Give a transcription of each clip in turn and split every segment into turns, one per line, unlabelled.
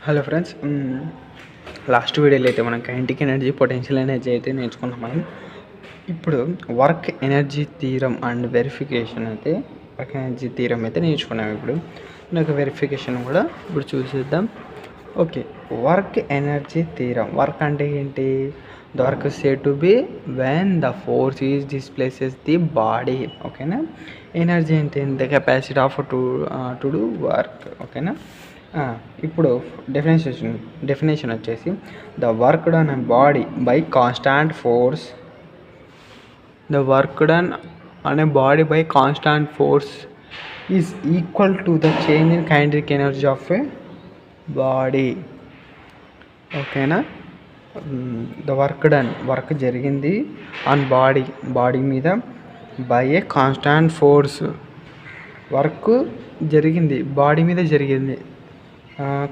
Hello friends, last వీడియోలో అయితే మనం కైనెటిక్ ఎనర్జీ, పొటెన్షియల్ ఎనర్జీ అయితే నేర్చుకున్నాం. మనం ఇప్పుడు work energy theorem and verification అయితే వర్క్ ఎనర్జీ థీరం అయితే నేర్చుకున్నాం. ఇప్పుడు నాకు వెరిఫికేషన్ కూడా ఇప్పుడు చూసేద్దాం. Okay, work energy theorem. Work అంటే ఏంటి? The work said to be when the force is displaces the body. ఓకేనా. ఎనర్జీ అంటే the capacity of to do work. ఓకేనా. ఇప్పుడు డెఫినేషన్ వచ్చేసి the work done body by constant force. The work done అనే body by constant force is equal to the change in kinetic energy of A body. ఓకేనా. The work done, work జరిగింది on body మీద by A constant force. Work జరిగింది, body మీద జరిగింది,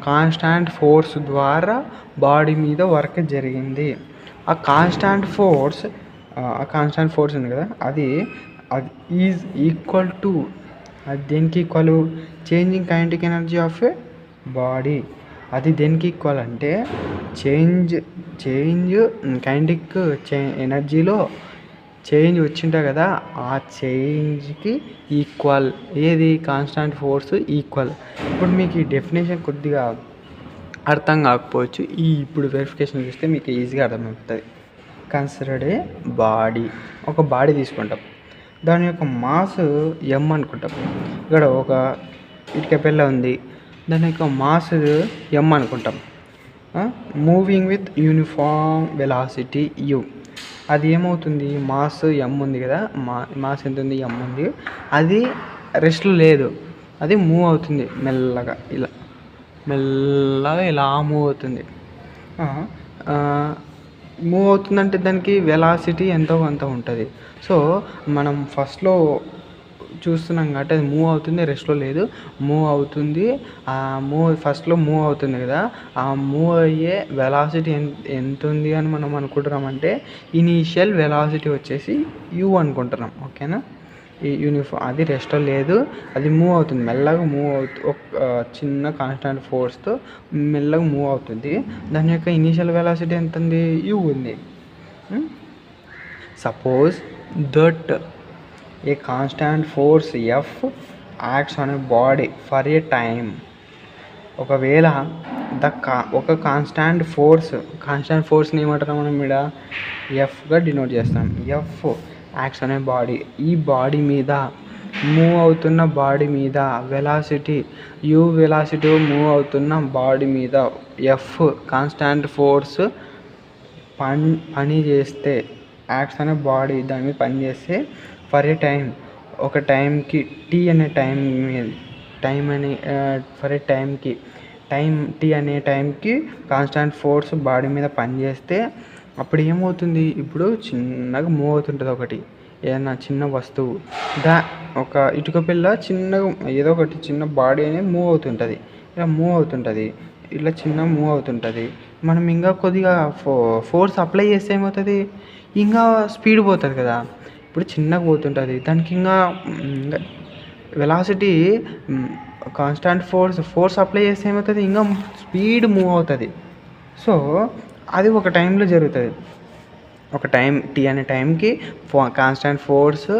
constant force ద్వారా body మీద work జరిగింది. ఆ కాన్స్టాంట్ ఫోర్స్ ఉంది కదా, అది ఈజ్ ఈక్వల్ టు, అది దేనికి equal? Changing kinetic energy of A body. అది దేనికి ఈక్వల్ అంటే చేంజ్ కైనెటిక్ ఎనర్జీలో చేంజ్ వచ్చింటా కదా, ఆ చేంజ్కి ఈక్వల్. ఏది? Constant force equal. ఇప్పుడు మీకు ఈ డెఫినేషన్ కొద్దిగా అర్థం కాకపోవచ్చు, ఇప్పుడు వెరిఫికేషన్ చూస్తే మీకు ఈజీగా అర్థమవుతుంది. కన్సిడర్డ్ ఏ బాడీ. ఒక బాడీ తీసుకుంటాం, దాని యొక్క మాస్ ఎం అనుకుంటాం. ఇక్కడ ఒక ఇటుక పెళ్ళ ఉంది, దాని యొక్క మాస్ ఎం అనుకుంటాం. Moving with uniform velocity you. అది ఏమవుతుంది? మాస్ ఎం ఉంది కదా, మాస్ ఎంత ఉంది? ఎం ఉంది. అది రెస్ట్లో లేదు, అది మూవ్ అవుతుంది మెల్లగా, ఇలా మూవ్ అవుతుంది. మూవ్ అవుతుందంటే దానికి వెలాసిటీ ఎంతో కొంత ఉంటుంది. సో మనం ఫస్ట్లో చూస్తున్నాం కాబట్టి అది మూవ్ అవుతుంది, రెస్ట్లో లేదు, మూవ్ అవుతుంది. ఫస్ట్లో మూవ్ అవుతుంది కదా, ఆ మూవ్ అయ్యే వెలాసిటీ ఎంత ఉంది అని మనం అనుకుంటున్నామంటే ఇనీషియల్ వెలాసిటీ వచ్చేసి యూ అనుకుంటున్నాం. ఓకేనా. ఈ యూనిఫామ్ అది రెస్ట్లో లేదు, అది మూవ్ అవుతుంది, మెల్లగా మూవ్ అవుతుంది. ఒక చిన్న కాన్స్టాంట్ ఫోర్స్తో మెల్లగా మూవ్ అవుతుంది. దాని యొక్క ఇనీషియల్ వెలాసిటీ ఎంత ఉంది? యూ ఉంది. Suppose that A constant force F acts on a body for a time. ఒకవేళ ఒక కాన్స్టాంట్ ఫోర్స్ని ఏమంటున్నాం మనం? ఇక్కడ ఎఫ్గా డినోట్ చేస్తాం. ఎఫ్ యాక్ట్స్ అనే బాడీ, ఈ బాడీ మీద, మూవ్ అవుతున్న బాడీ మీద వెలాసిటీ యూ వెలాసిటీ మూవ్ అవుతున్న బాడీ మీద ఎఫ్ కాన్స్టాంట్ ఫోర్స్ పని చేస్తే, యాక్ట్స్ అనే బాడీ దాని మీద పని చేస్తే ఫర్ ఏ టైం, ఒక టైంకి, టీ అనే టీ అనే టైంకి కాన్స్టాంట్ ఫోర్స్ బాడీ మీద పనిచేస్తే అప్పుడు ఏమవుతుంది? ఇప్పుడు చిన్నగా మూవ్ అవుతుంటుంది ఒకటి, ఏదైనా చిన్న వస్తువు, ఒక ఇటుక పిల్ల చిన్నగా ఏదో ఒకటి చిన్న బాడీ అనేది మూవ్ అవుతుంటుంది, ఇలా చిన్న మూవ్ అవుతుంటుంది. మనం ఇంకా కొద్దిగా ఫోర్స్ అప్లై చేస్తే ఏమవుతుంది? ఇంకా స్పీడ్ పోతుంది కదా. ఇప్పుడు చిన్నగా పోతుంటుంది, దానికి ఇంకా వెలాసిటీ, కాన్స్టాంట్ ఫోర్స్ అప్లై చేస్తే ఏమవుతుంది? ఇంకా స్పీడ్ మూవ్ అవుతుంది. సో అది ఒక టైంలో జరుగుతుంది. ఒక టైం టీ అనే టైంకి కాన్స్టాంట్ ఫోర్స్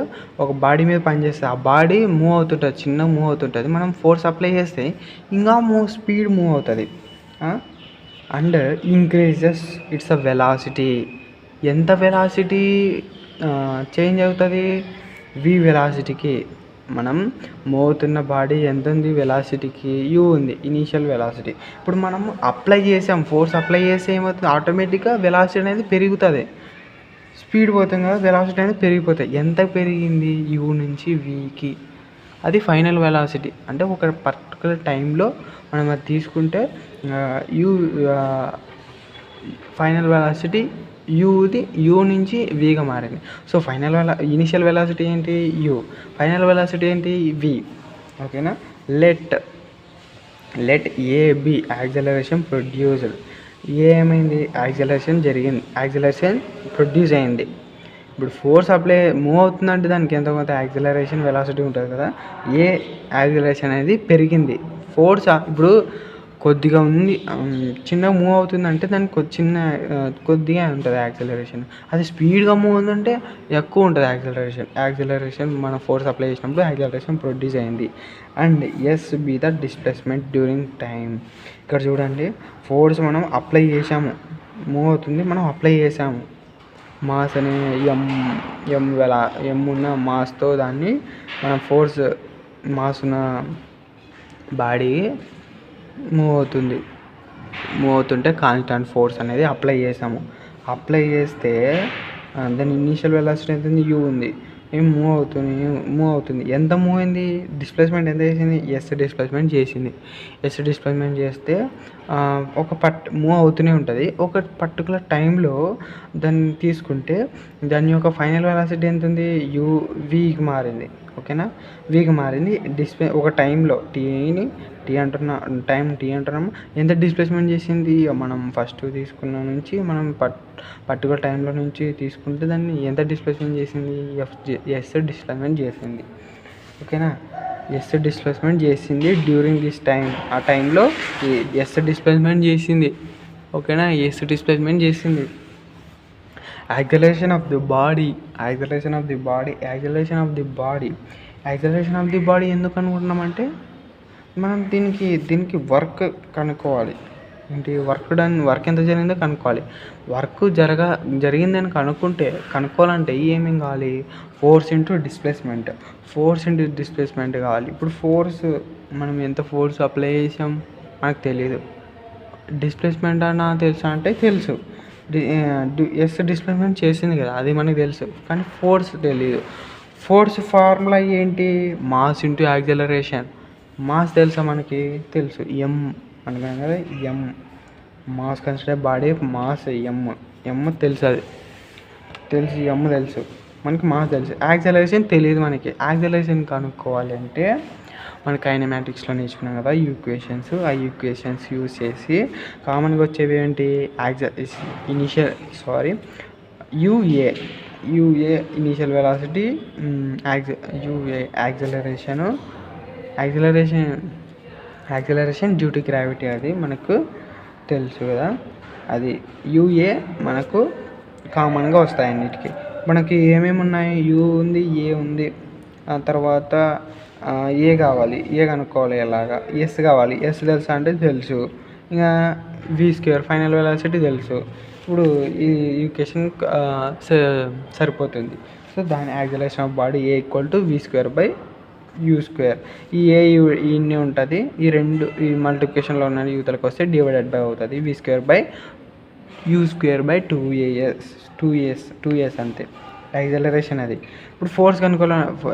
ఒక బాడీ మీద పనిచేస్తుంది, ఆ బాడీ మూవ్ అవుతుంటుంది, చిన్నగా మూవ్ అవుతుంటుంది. మనం ఫోర్స్ అప్లై చేస్తే ఇంకా స్పీడ్ మూవ్ అవుతుంది. And increases it's a velocity. ఎంత వెలాసిటీ చేంజ్ అవుతుంది? వి వెలాసిటీకి. మనం మూవ్ అవుతున్న బాడీ ఎంత ఉంది? వెలాసిటీకి యూ ఉంది, ఇనీషియల్ వెలాసిటీ. ఇప్పుడు మనం ఫోర్స్ అప్లై చేస్తే ఏమవుతుంది? ఆటోమేటిక్గా వెలాసిటీ అనేది పెరుగుతుంది, స్పీడ్ పోతాం కదా, వెలాసిటీ అనేది పెరిగిపోతాయి. ఎంత పెరిగింది? యూ నుంచి వీకి. అది ఫైనల్ వెలాసిటీ. అంటే ఒక పర్టికులర్ టైంలో మనం అది తీసుకుంటే యూ ఫైనల్ వెలాసిటీ యూ నుంచి వీగా మారింది. సో ఇనిషియల్ వెలాసిటీ ఏంటి? యూ. ఫైనల్ వెలాసిటీ ఏంటి? వి. ఓకేనా. Let a be acceleration produced. ఏమైంది? యాక్సలరేషన్ ప్రొడ్యూస్ అయింది. ఇప్పుడు ఫోర్స్ అప్లై మూవ్ అవుతుందంటే దానికి ఎంత కొంత యాక్సలరేషన్ వెలాసిటీ ఉంటుంది కదా. ఏ యాక్సలరేషన్ అనేది పెరిగింది. ఫోర్స్ ఇప్పుడు కొద్దిగా ఉంది, చిన్నగా మూవ్ అవుతుందంటే దానికి కొద్దిగా ఉంటుంది యాక్సిలరేషన్. అది స్పీడ్గా మూవ్ అవుతుందంటే ఎక్కువ ఉంటుంది యాక్సిలరేషన్ మన ఫోర్స్ అప్లై చేసినప్పుడు యాక్సిలరేషన్ ప్రొడ్యూస్ అయింది. And S be the displacement during time. ఇక్కడ చూడండి, ఫోర్స్ మనం అప్లై చేసాము, మూవ్ అవుతుంది, మనం అప్లై చేసాము. మాస్ అనే ఎం ఉన్న మాస్తో దాన్ని మనం మాస్ ఉన్న బాడీ మూవ్ అవుతుంటే కాన్స్టాంట్ ఫోర్స్ అనేది అప్లై చేసాము. అప్లై చేస్తే దాని ఇనీషియల్ వెలాసిటీ ఎంత ఉంది, యూ ఉంది, మూవ్ అవుతుంది. ఎంత మూవ్ అయింది, డిస్ప్లేస్మెంట్ ఎంత చేసింది, ఎస్ డిస్ప్లేస్మెంట్ చేసింది. ఎస్ డిస్ప్లేస్మెంట్ చేస్తే మూవ్ అవుతూనే ఉంటుంది. ఒక పర్టికులర్ టైంలో దాన్ని తీసుకుంటే దాని యొక్క ఫైనల్ వెలాసిటీ ఎంత ఉంది, వీకి మారింది. ఓకేనా, వీకి మారింది. ఒక టైంలో టీ అంటున్నాము. ఎంత డిస్ప్లేస్మెంట్ చేసింది, మనం ఫస్ట్ తీసుకున్న నుంచి మనం పర్టికులర్ టైంలో నుంచి తీసుకుంటే దాన్ని ఎంత డిస్ప్లేస్మెంట్ చేసింది, ఎస్ డిస్ప్లేస్మెంట్ చేసింది. ఓకేనా, ఎస్ డిస్ప్లేస్మెంట్ చేసింది డ్యూరింగ్ దిస్ టైం. ఆ టైంలో ఎస్ డిస్ప్లేస్మెంట్ చేసింది. ఓకేనా, ఎస్ డిస్ప్లేస్మెంట్ చేసింది. యాక్సిలరేషన్ ఆఫ్ ది బాడీ ఎందుకు అనుకుంటున్నామంటే మనం దీనికి వర్క్ కనుక్కోవాలి. ఏంటి వర్క్ ఎంత జరిగిందో కనుక్కోవాలి. వర్క్ జరిగిందని కనుక్కోవాలంటే ఏమేం కావాలి, ఫోర్స్ ఇంటూ డిస్ప్లేస్మెంట్ కావాలి. ఇప్పుడు మనం ఎంత ఫోర్స్ అప్లై చేసాం మనకు తెలియదు. డిస్ప్లేస్మెంట్ అన్నా తెలుసా అంటే తెలుసు, ఎస్ డిస్ప్లేస్మెంట్ చేసింది కదా, అది మనకు తెలుసు. కానీ ఫోర్స్ తెలియదు. ఫోర్స్ ఫార్ములా ఏంటి, మాస్ ఇంటూ యాక్సిలరేషన్. మాస్ తెలుసా మనకి, తెలుసు, ఎం అనుకున్నాం కదా, m mass consider body mass m తెలుసు, అది తెలుసు, ఎం తెలుసు మనకి, మాస్ తెలుసు. యాక్సిలరేషన్ తెలియదు మనకి. యాక్సిలరేషన్ కనుక్కోవాలి అంటే మన కైనమాటిక్స్లో నేర్చుకున్నాం కదా ఈక్వేషన్స్. ఆ ఈక్వేషన్స్ యూజ్ చేసి కామన్గా వచ్చేవి ఏంటి, U A initial velocity, acceleration due to gravity, అది మనకు తెలుసు కదా. అది యూఏ మనకు కామన్గా వస్తాయి అన్నిటికీ. మనకి ఏమేమి ఉన్నాయి, యూ ఉంది, ఏ ఉంది, ఆ తర్వాత ఏ కావాలి, ఏ కనుక్కోవాలి, ఎలాగా, ఎస్ కావాలి, ఎస్ తెలుసా అంటే తెలుసు. ఇంకా v² ఫైనల్ వెలాసిటీ తెలుసు. ఇప్పుడు ఈ ఈక్వేషన్ సరిపోతుంది. సో దాని acceleration of body A equal to v²/u². ఈ ఏ ఇన్ని ఉంటుంది, ఈ మల్టిప్లికేషన్లో ఉన్న యూతలకు వస్తే డివైడెడ్ బై అవుతుంది, v²/u²/2as అంతే యాక్సిలరేషన్. అది ఇప్పుడు ఫోర్స్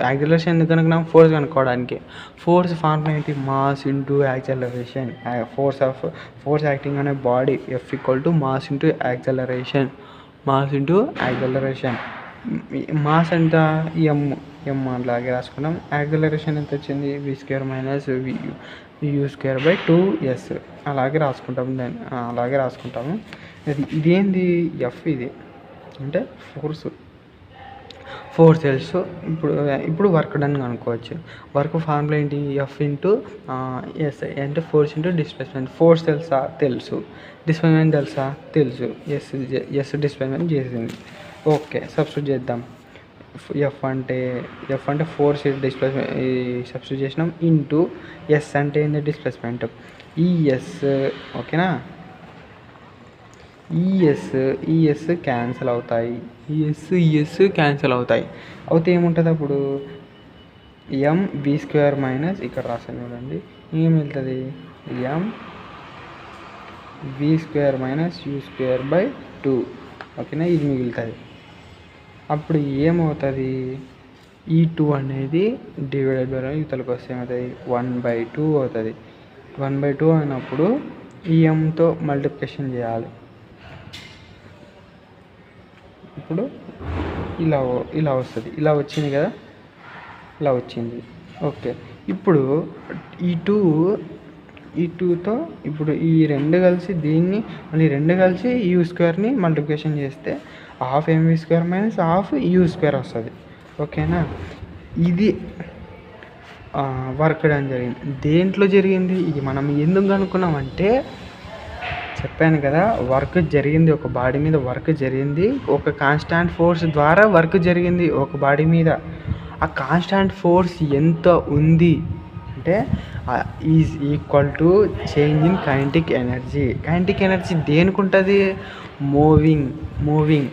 యాక్సిలరేషన్ ఎందుకు కనుక్కున్నాం, ఫోర్స్ కనుక్కోవడానికి. ఫోర్స్ ఫార్ములా ఏంటి, mass into acceleration. Force acting అనే body F = mass into acceleration. Mass ఎంత, ఎం అలాగే రాసుకున్నాం. యాక్సిలరేషన్ ఎంత వచ్చింది, v²-u²/2s అలాగే రాసుకుంటాము. ఇదేంది, ఎఫ్, ఇది అంటే ఫోర్స్ తెలుసు. ఇప్పుడు వర్క్ డన్ కనుక్కోవచ్చు. వర్క్ ఫార్ములా ఏంటి, F × S అంటే ఫోర్స్ ఇంటూ డిస్ప్లేస్మెంట్. ఫోర్స్ తెలుసు, డిస్ప్లేస్మెంట్ తెలుసు, ఎస్ డిస్ప్లేస్మెంట్ చేసింది. ఓకే, సబ్స్టిట్యూట్ చేద్దాం. ఎఫ్ అంటే ఫోర్స్ డిస్ప్లేస్మెంట్ సబ్స్టిట్యూట్ చేసినాం, ఇంటూ ఎస్ అంటే ఏంది, డిస్ప్లేస్మెంట్, ఈఎస్. ఓకేనా, ఈఎస్ క్యాన్సిల్ అవుతాయి. అవుతే ఏముంటుంది అప్పుడు, ఎం v² ఇక్కడ రాసాను చూడండి, ఏం వెళ్తుంది, ఎం v²-u²/2. ఓకేనా, ఇది మిగులుతుంది. అప్పుడు ఏమవుతుంది, ఈ 2 అనేది డివైడెడ్ బై ఇతలకు వస్తే ఏమవుతుంది, 1/2 అవుతుంది. 1/2 అయినప్పుడు ఈ ఎంతో మల్టిప్లికేషన్ చేయాలి. ఇప్పుడు ఇలా వస్తుంది, ఇలా వచ్చింది కదా, ఇలా వచ్చింది. ఓకే, ఇప్పుడు ఈ 2తో ఇప్పుడు ఈ రెండు కలిసి దీన్ని మళ్ళీ u²ని మల్టిప్లికేషన్ చేస్తే ½ mv² - ½ u² వస్తుంది. ఓకేనా, ఇది వర్క్ డన్ జరిగింది. దేంట్లో జరిగింది? ఇది మనం ఎందుకు కనుక్కున్నామంటే చెప్పాను కదా, వర్క్ జరిగింది, ఒక బాడీ మీద వర్క్ జరిగింది, ఒక కాన్స్టాంట్ ఫోర్స్ ద్వారా వర్క్ జరిగింది ఒక బాడీ మీద. ఆ కాన్స్టాంట్ ఫోర్స్ ఎంత ఉంది అంటే is equal to change in kinetic energy. Kinetic energy దేనికి ఉంటుంది? మూవింగ్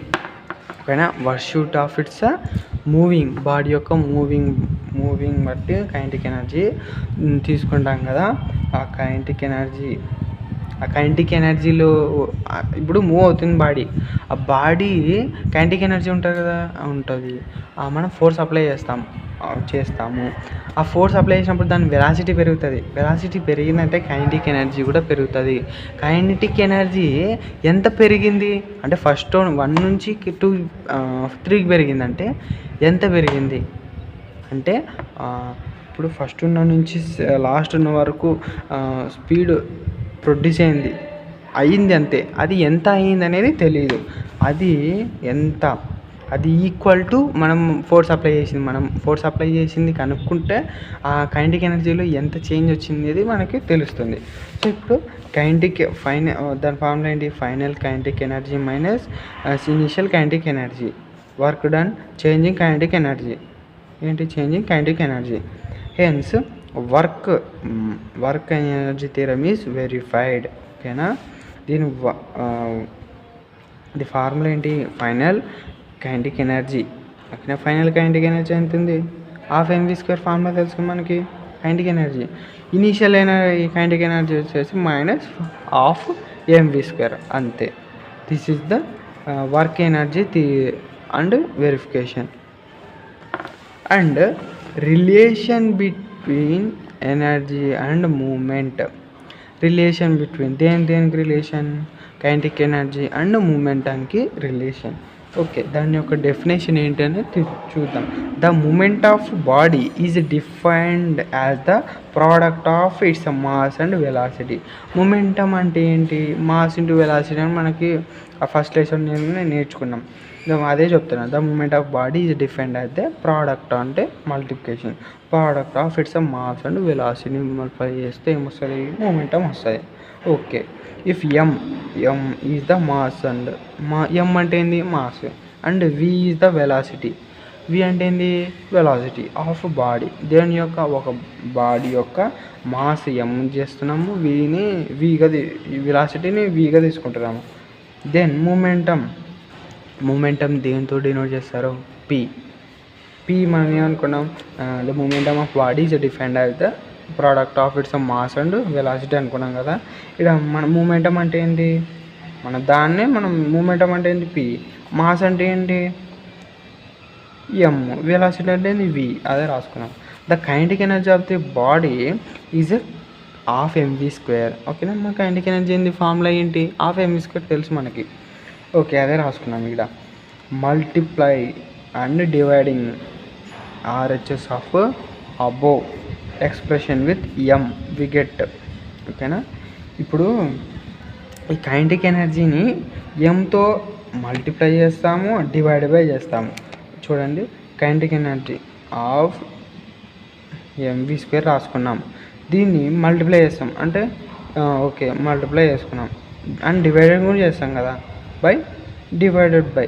ఓకేనా. వర్షూట్ ఆఫ్ ఇట్స్ మూవింగ్ బాడీ యొక్క మూవింగ్ బట్టి కైనెటిక్ ఎనర్జీ తీసుకుంటాం కదా. ఆ కైనెటిక్ ఎనర్జీలో ఇప్పుడు మూవ్ అవుతుంది బాడీ. ఆ బాడీ కైనెటిక్ ఎనర్జీ ఉంటుంది కదా, ఉంటుంది. మనం ఫోర్స్ అప్లై చేస్తాము. ఆ ఫోర్స్ అప్లై చేసినప్పుడు దాని వెలాసిటీ పెరుగుతుంది. వెలాసిటీ పెరిగిందంటే కైనెటిక్ ఎనర్జీ కూడా పెరుగుతుంది. కైనెటిక్ ఎనర్జీ ఎంత పెరిగింది అంటే ఫస్ట్ 1 నుంచి 2 3కి పెరిగిందంటే ఎంత పెరిగింది అంటే ఇప్పుడు ఫస్ట్ ఉన్న నుంచి లాస్ట్ ఉన్న వరకు స్పీడ్ ప్రొడ్యూస్ అయింది అంతే. అది ఎంత అయింది అనేది తెలియదు. అది ఈక్వల్ టు మనం ఫోర్స్ అప్లై చేసింది కనుక్కుంటే ఆ కైనెటిక్ ఎనర్జీలో ఎంత చేంజ్ వచ్చింది అనేది మనకి తెలుస్తుంది. సో ఇప్పుడు దాని ఫార్ములా ఏంటి? Final kinetic energy minus initial kinetic energy, work done changing kinetic energy. ఏంటి? Changing kinetic energy. Hence work energy theorem is verified. ఓకేనా. ది ఫార్ములా ఏంటి? Final kinetic energy. ఓకేనా. ఫైనల్ కైనెటిక్ ఎనర్జీ ఎంత ఉంది? ½ mv² formula తెలుసు మనకి kinetic energy. Initial kinetic energy వచ్చేసి -½ mv². అంతే. This is the work energy and verification. And relation between energy and moment. Relation between దేనికి relation? Kinetic energy and మూమెంటానికి relation. Okay, దాని యొక్క డెఫినేషన్ ఏంటని చూద్దాం. The moment of body is defined as the product of its mass and velocity. Momentum అంటే ఏంటి? Mass into velocity అని మనకి ఫస్ట్ లెసన్ నేర్చుకున్నాం. అదే చెప్తున్నాను. The moment of body is defined as the product అంటే multiplication, product of its mass and velocity multiply చేస్తే ఏమొస్తుంది? మూమెంటం వస్తుంది. Okay. If m is the mass and m అంటే ఏంది? Mass. And v is the velocity. v అంటే ఏంది? Velocity of body. దేని యొక్క? ఒక బాడీ యొక్క మాస్ m చేస్తున్నాము, వెలాసిటీని vగా తీసుకుంటున్నాము. దెన్ మూమెంటం దేంతో డినోట్ చేస్తారు? p మనం ఏమనుకున్నాం? The momentum of body is defined as the product of its mass and velocity అనుకున్నాం కదా. ఇక్కడ మన మూమెంటం అంటే ఏంటి? మూమెంటం అంటే ఏంటి? p. మాస్ అంటే ఏంటి? m. వెలాసిటీ అంటే ఏంటి? v. అదే రాసుకున్నాం. The kinetic energy of the body is ½ mv². ఓకేనా. మన కైనెటిక్ ఎనర్జీ ఏంటి? ఫార్ములా ఏంటి? ½ mv² తెలుసు మనకి. ఓకే, అదే రాసుకున్నాం ఇక్కడ. Multiply and dividing RHS of above expression with m we get. ఓకేనా. ఇప్పుడు ఈ కైనెటిక్ ఎనర్జీని mతో మల్టిప్లై చేస్తాము, డివైడ్ బై చేస్తాము. చూడండి, కైనెటిక్ ఎనర్జీ ఆఫ్ mv² రాసుకున్నాం. దీన్ని మల్టిప్లై చేస్తాం అంటే ఓకే, మల్టిప్లై చేసుకున్నాం. అండ్ డివైడెడ్ కూడా చేస్తాం కదా, డివైడెడ్ బై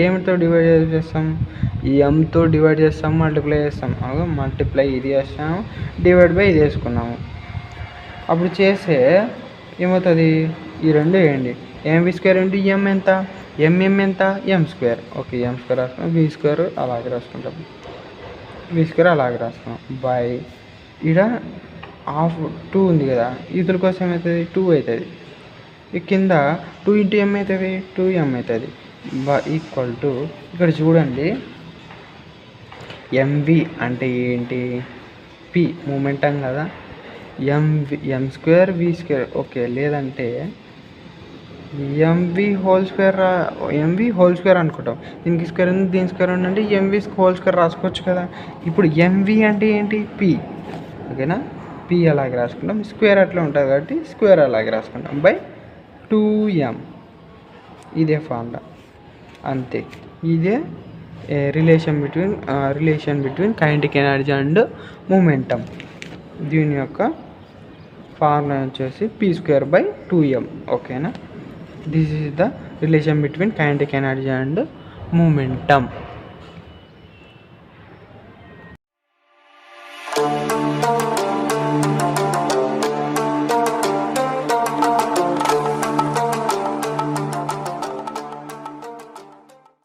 ఏమితో డివైడ్ చేస్తాం? mతో డివైడ్ చేస్తాం, మల్టిప్లై చేస్తాం. మల్టిప్లై ఇది చేస్తాము, డివైడ్ బై ఇది వేసుకున్నాము. అప్పుడు చేస్తే ఏమవుతుంది? ఈ రెండు వేయండి. mv² ఇంటూ m ఎంత? ఎంత? m². ఓకే, m² రాసుకున్నాం. v² అలాగే రాసుకుంటాం. v² అలాగే రాసుకున్నాం. బై ఇక్కడ ½ ఉంది కదా, ఇతల కోసం ఏమవుతుంది? 2 అవుతుంది. ఈ కింద 2 ఇంటూ m అవుతుంది, 2m అవుతుంది. ఈక్వల్ టు ఇక్కడ చూడండి, mv అంటే ఏంటి? p మూమెంటం కదా. m² v². ఓకే, లేదంటే mv హోల్² అనుకుంటాం. దీనికి స్క్వేర్ ఉంది, దీని స్క్వేర్ ఉందంటే mv² రాసుకోవచ్చు కదా. ఇప్పుడు mv అంటే ఏంటి? p. ఓకేనా. p అలాగే రాసుకుంటాం. స్క్వేర్ అట్లా ఉంటుంది కాబట్టి స్క్వేర్ అలాగే రాసుకుంటాం. By 2m. ఇదే ఫార్ములా, అంతే. ఇదే relation between kinetic energy and momentum. దీని యొక్క ఫార్ములా వచ్చేసి p²/2m. ఓకేనా, this is the relation between kinetic energy and momentum.